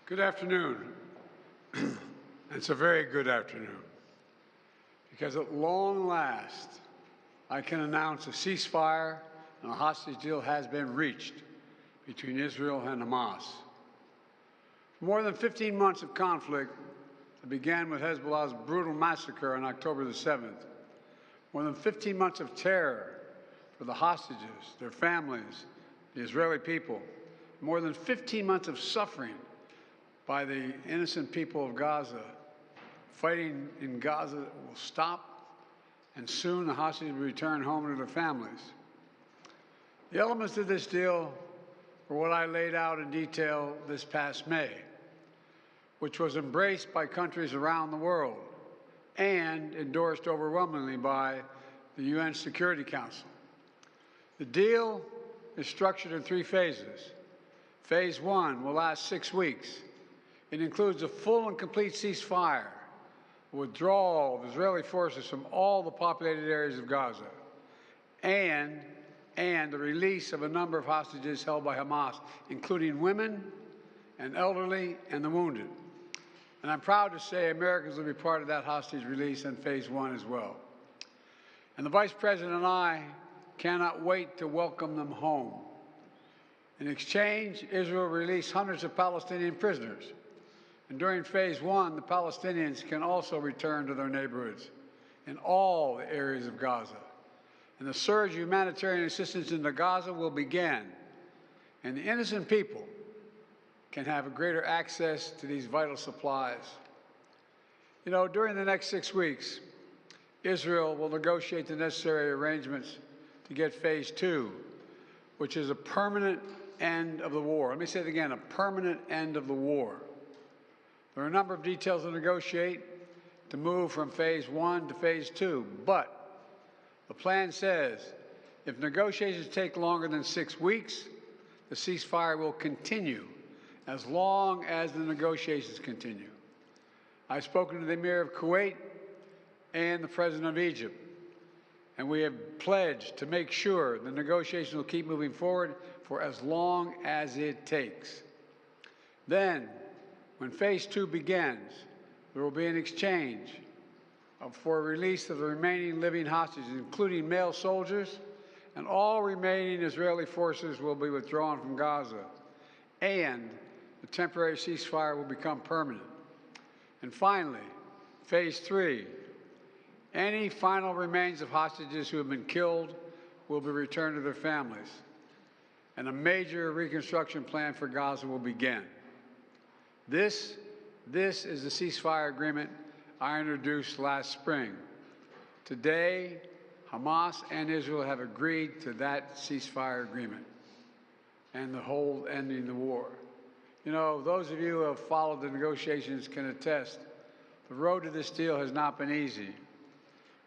Good afternoon. It's a very good afternoon, because at long last, I can announce a ceasefire and a hostage deal has been reached between Israel and Hamas. For more than 15 months of conflict that began with Hezbollah's brutal massacre on October the 7th, more than 15 months of terror for the hostages, their families, the Israeli people, more than 15 months of suffering by the innocent people of Gaza. Fighting in Gaza will stop, and soon the hostages will return home to their families. The elements of this deal were what I laid out in detail this past May, which was embraced by countries around the world and endorsed overwhelmingly by the UN Security Council. The deal is structured in 3 phases. Phase 1 will last 6 weeks. It includes a full and complete ceasefire, withdrawal of Israeli forces from all the populated areas of Gaza, and the release of a number of hostages held by Hamas, including women and elderly and the wounded. And I'm proud to say Americans will be part of that hostage release in Phase 1 as well. And the Vice President and I cannot wait to welcome them home. In exchange, Israel released hundreds of Palestinian prisoners. And during Phase 1, the Palestinians can also return to their neighborhoods in all the areas of Gaza. And the surge of humanitarian assistance into Gaza will begin. And the innocent people can have a greater access to these vital supplies. You know, during the next 6 weeks, Israel will negotiate the necessary arrangements to get Phase 2, which is a permanent end of the war. Let me say it again, a permanent end of the war. There are a number of details to negotiate to move from Phase 1 to Phase 2, but the plan says if negotiations take longer than 6 weeks, the ceasefire will continue as long as the negotiations continue. I've spoken to the Emir of Kuwait and the President of Egypt, and we have pledged to make sure the negotiations will keep moving forward for as long as it takes. Then, when Phase 2 begins, there will be an exchange for release of the remaining living hostages, including male soldiers, and all remaining Israeli forces will be withdrawn from Gaza, and the temporary ceasefire will become permanent. And finally, Phase 3, any final remains of hostages who have been killed will be returned to their families, and a major reconstruction plan for Gaza will begin. This is the ceasefire agreement I introduced last spring. Today, Hamas and Israel have agreed to that ceasefire agreement and the whole ending the war. You know, those of you who have followed the negotiations can attest, the road to this deal has not been easy.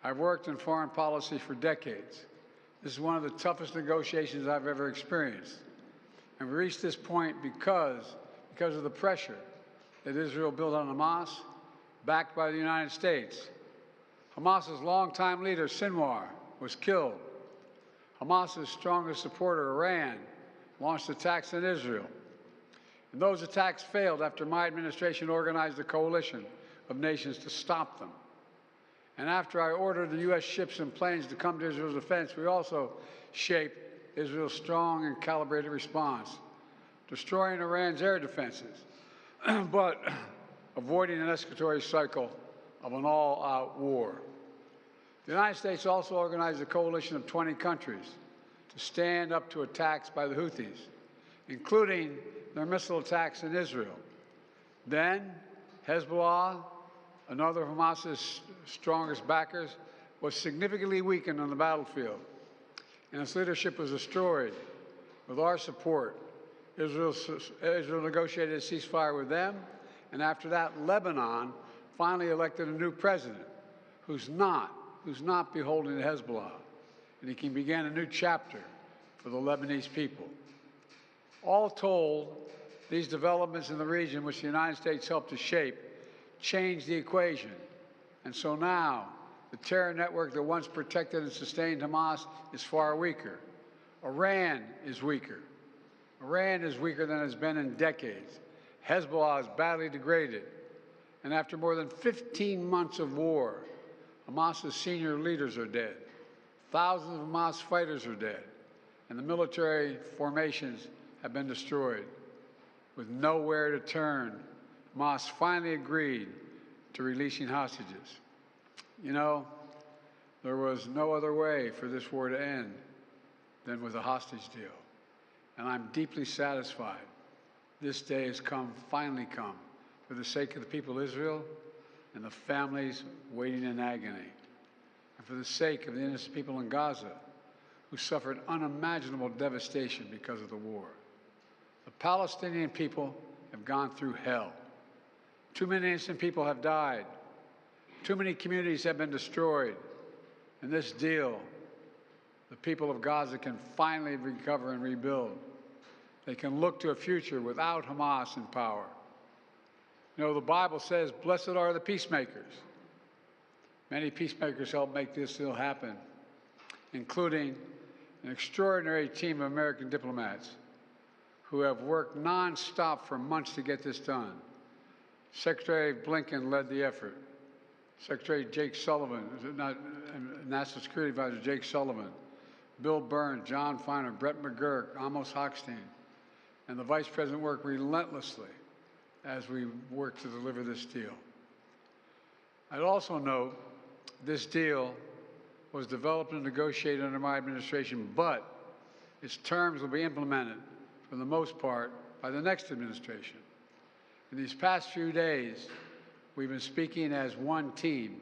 I've worked in foreign policy for decades. This is one of the toughest negotiations I've ever experienced. And we reached this point because of the pressure that Israel built on Hamas, backed by the United States. Hamas's longtime leader, Sinwar, was killed. Hamas's strongest supporter, Iran, launched attacks on Israel. And those attacks failed after my administration organized a coalition of nations to stop them. And after I ordered the U.S. ships and planes to come to Israel's defense, we also shaped Israel's strong and calibrated response, destroying Iran's air defenses, but avoiding an escalatory cycle of an all-out war. The United States also organized a coalition of 20 countries to stand up to attacks by the Houthis, including their missile attacks in Israel. Then, Hezbollah, another of Hamas's strongest backers, was significantly weakened on the battlefield, and its leadership was destroyed. With our support, Israel negotiated a ceasefire with them, and after that, Lebanon finally elected a new president who's not beholden to Hezbollah, and he can begin a new chapter for the Lebanese people. All told, these developments in the region, which the United States helped to shape, changed the equation. And so now, the terror network that once protected and sustained Hamas is far weaker. Iran is weaker. Iran is weaker than it's been in decades. Hezbollah is badly degraded, and after more than 15 months of war, Hamas's senior leaders are dead. Thousands of Hamas fighters are dead, and the military formations have been destroyed. With nowhere to turn, Hamas finally agreed to releasing hostages. You know, there was no other way for this war to end than with a hostage deal. And I'm deeply satisfied this day has finally come, for the sake of the people of Israel and the families waiting in agony, and for the sake of the innocent people in Gaza who suffered unimaginable devastation because of the war. The Palestinian people have gone through hell. Too many innocent people have died. Too many communities have been destroyed. In this deal, the people of Gaza can finally recover and rebuild. They can look to a future without Hamas in power. You know, the Bible says, blessed are the peacemakers. Many peacemakers helped make this deal happen, including an extraordinary team of American diplomats who have worked nonstop for months to get this done. Secretary Blinken led the effort. Secretary Jake Sullivan, National Security Advisor Jake Sullivan, Bill Burns, John Feiner, Brett McGurk, Amos Hochstein, and the Vice President worked relentlessly as we worked to deliver this deal. I'd also note this deal was developed and negotiated under my administration, but its terms will be implemented, for the most part, by the next administration. In these past few days, we've been speaking as one team.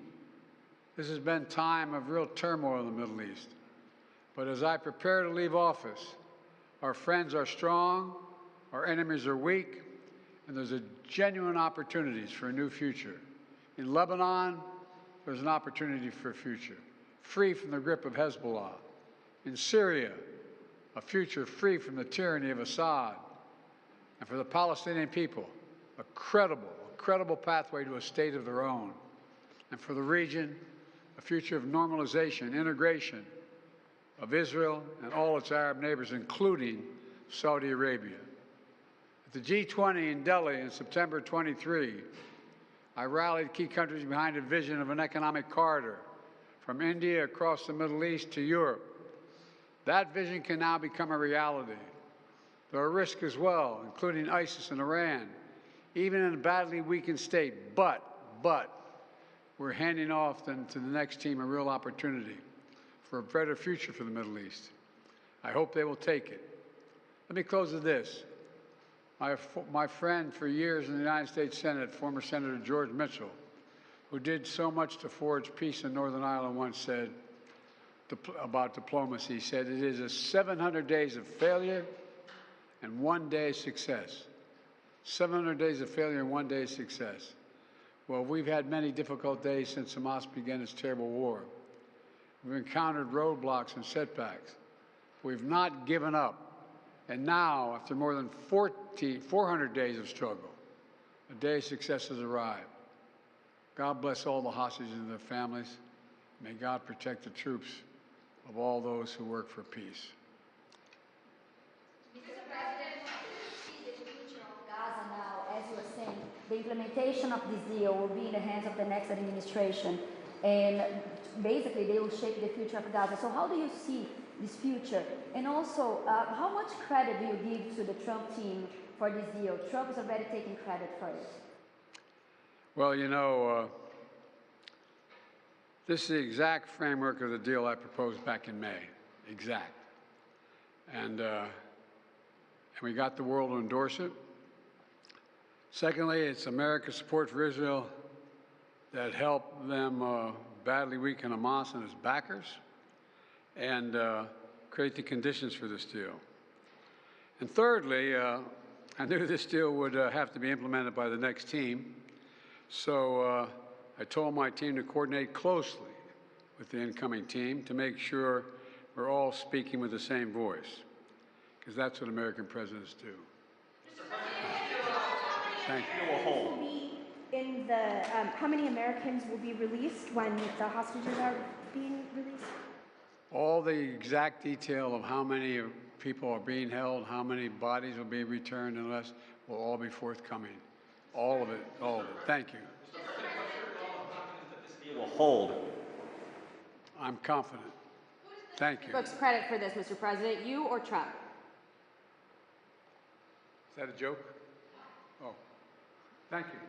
This has been a time of real turmoil in the Middle East. But as I prepare to leave office, our friends are strong, our enemies are weak, and there's a genuine opportunities for a new future. In Lebanon, there's an opportunity for a future, free from the grip of Hezbollah. In Syria, a future free from the tyranny of Assad. And for the Palestinian people, a credible pathway to a state of their own. And for the region, a future of normalization, integration of Israel and all its Arab neighbors, including Saudi Arabia. At the G20 in Delhi in September 23, I rallied key countries behind a vision of an economic corridor from India across the Middle East to Europe. That vision can now become a reality. There are risks as well, including ISIS and Iran, even in a badly weakened state. But we're handing off then to the next team a real opportunity for a better future for the Middle East. I hope they will take it. Let me close with this. My friend for years in the United States Senate, former Senator George Mitchell, who did so much to forge peace in Northern Ireland, once said about diplomacy, he said, it is 700 days of failure and 1 day of success. 700 days of failure and 1 day of success. Well, we've had many difficult days since Hamas began its terrible war. We've encountered roadblocks and setbacks. We've not given up. And now, after more than 400 days of struggle, a day of success has arrived. God bless all the hostages and their families. May God protect the troops of all those who work for peace. Mr. President, how do you see the future of Gaza now? As you were saying, the implementation of this deal will be in the hands of the next administration, and basically they will shape the future of Gaza. So how do you see this future? And also, how much credit do you give to the Trump team for this deal? Trump is already taking credit for it. Well, you know, this is the exact framework of the deal I proposed back in May. Exact. And we got the world to endorse it. Secondly, it's America's support for Israel that helped them badly weaken Hamas and its backers and create the conditions for this deal. And thirdly, I knew this deal would have to be implemented by the next team, so I told my team to coordinate closely with the incoming team to make sure we're all speaking with the same voice, because that's what American presidents do. Thank you. In the, how many Americans will be released when the hostages are being released? All the exact detail of how many people are being held, how many bodies will be returned, unless will all be forthcoming. All of it, all of it. Thank you. Will hold. I'm confident. Thank you. Folks, credit for this, Mr. President, you or Trump? Is that a joke? Oh, thank you.